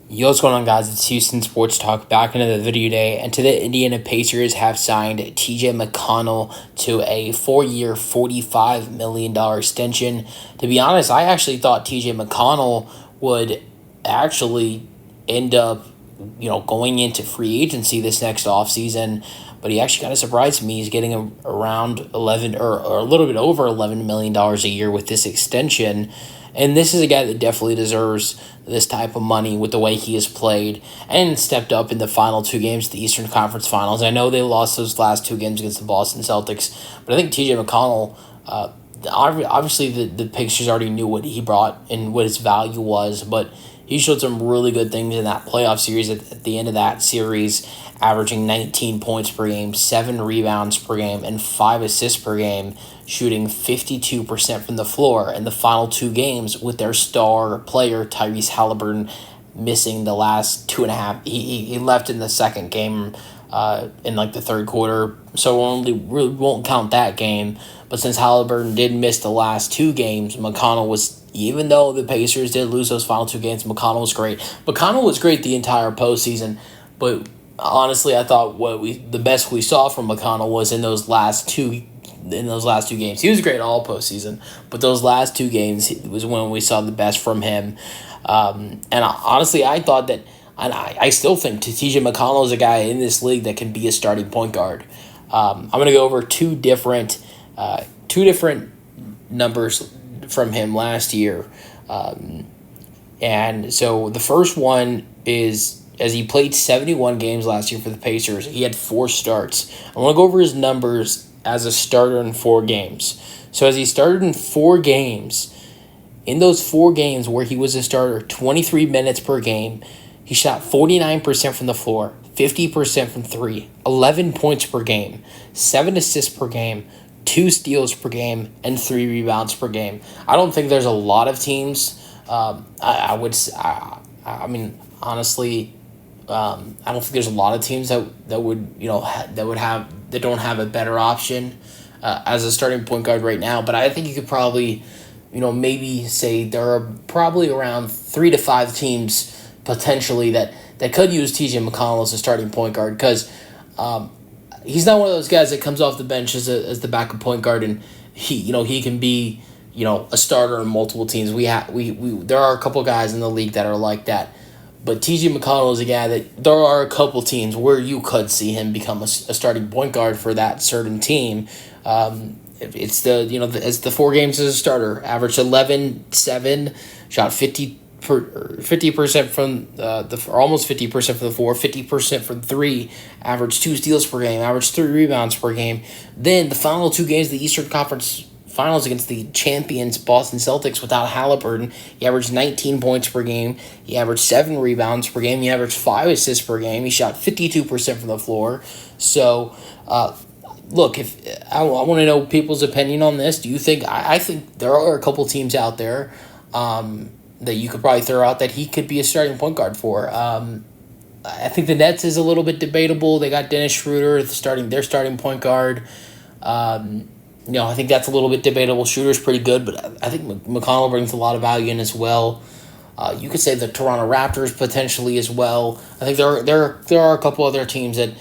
Yo, what's going on, guys? It's Houston Sports Talk back into the video today. And today, Indiana Pacers have signed TJ McConnell to a 4-year, $45 million extension. To be honest, I actually thought TJ McConnell would actually end up, going into free agency this next offseason. But he actually kind of surprised me. He's getting around 11 or a little bit over $11 million a year with this extension. And this is a guy that definitely deserves this type of money with the way he has played and stepped up in the final two games of the Eastern Conference Finals. I know they lost those last two games against the Boston Celtics, but I think TJ McConnell, obviously the Pacers already knew what he brought and what his value was, but he showed some really good things in that playoff series at the end of that series, averaging 19 points per game, 7 rebounds per game, and 5 assists per game, shooting 52% from the floor in the final two games with their star player, Tyrese Halliburton, missing the last 2.5. He left in the second game in the third quarter, so we won't count that game. But since Halliburton did miss the last two games, McConnell was, even though the Pacers did lose those final two games, McConnell was great. McConnell was great the entire postseason, but honestly, I thought the best we saw from McConnell was in those last two games. He was great all postseason, but those last two games was when we saw the best from him. Honestly, I thought that, and I still think TJ McConnell is a guy in this league that can be a starting point guard. I'm going to go over two different numbers from him last year. And so the first one is, as he played 71 games last year for the Pacers, he had 4 starts. I want to go over his numbers as a starter in 4 games. So as he started in 4 games, in those 4 games where he was a starter, 23 minutes per game, he shot 49% from the floor, 50% from 3, 11 points per game, 7 assists per game, 2 steals per game, and 3 rebounds per game. I don't think there's a lot of teams. I don't think there's a lot of teams that don't have a better option as a starting point guard right now. But I think you could probably, maybe say there are probably around 3 to 5 teams potentially that could use TJ McConnell as a starting point guard, because he's not one of those guys that comes off the bench as the backup point guard and he can be a starter on multiple teams. There are a couple guys in the league that are like that. But TJ McConnell is a guy that there are a couple teams where you could see him become a starting point guard for that certain team. It's the 4 games as a starter, averaged 11-7, shot 50% from almost 50% from the floor, 50% from 3, averaged 2 steals per game, averaged 3 rebounds per game. Then the final 2 games of the Eastern Conference Finals against the champions Boston Celtics without Halliburton, he averaged 19 points per game. He averaged 7 rebounds per game. He averaged 5 assists per game. He shot 52% from the floor. So, look, if I want to know people's opinion on this. Do you think? I think there are a couple teams out there that you could probably throw out that he could be a starting point guard for. I think the Nets is a little bit debatable. They got Dennis Schroeder their starting point guard. I think that's a little bit debatable. Schroeder's pretty good, but I think McConnell brings a lot of value in as well. You could say the Toronto Raptors potentially as well. I think there are a couple other teams that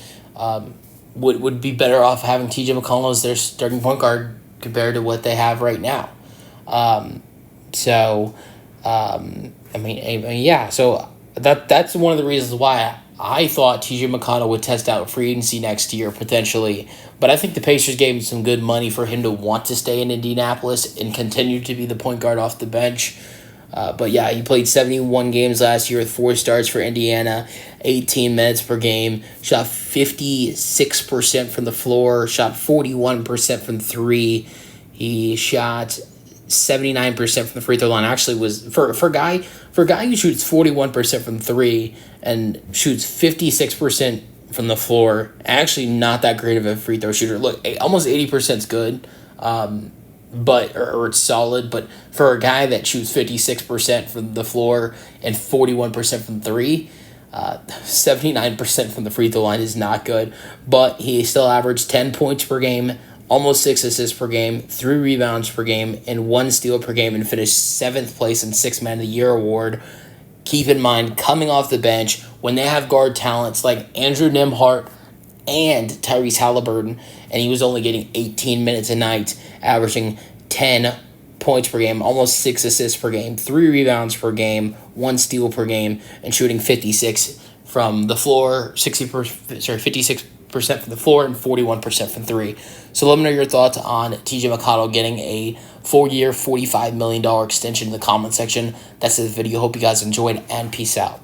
would be better off having TJ McConnell as their starting point guard compared to what they have right now. So that's one of the reasons why I thought TJ McConnell would test out free agency next year potentially. But I think the Pacers gave him some good money for him to want to stay in Indianapolis and continue to be the point guard off the bench. He played 71 games last year with 4 starts for Indiana, 18 minutes per game, shot 56% from the floor, shot 41% from 3. He shot 79% from the free throw line. Actually, was for a guy who shoots 41% from 3 and shoots 56% from the floor. Actually, not that great of a free throw shooter. Look, almost 80% is good, or it's solid. But for a guy that shoots 56% from the floor and 41% from 3, 79% from the free throw line is not good. But he still averaged 10 points per game, almost 6 assists per game, 3 rebounds per game, and 1 steal per game, and finished 7th place in 6th Man of the Year award. keep in mind, coming off the bench, when they have guard talents like Andrew Nembhard and Tyrese Halliburton, and he was only getting 18 minutes a night, averaging 10 points per game, almost 6 assists per game, 3 rebounds per game, 1 steal per game, and shooting 56 from the floor, 56% from the floor, and 41% from 3. So let me know your thoughts on TJ McConnell getting a 4-year, $45 million extension in the comment section. That's the video. Hope you guys enjoyed, and peace out.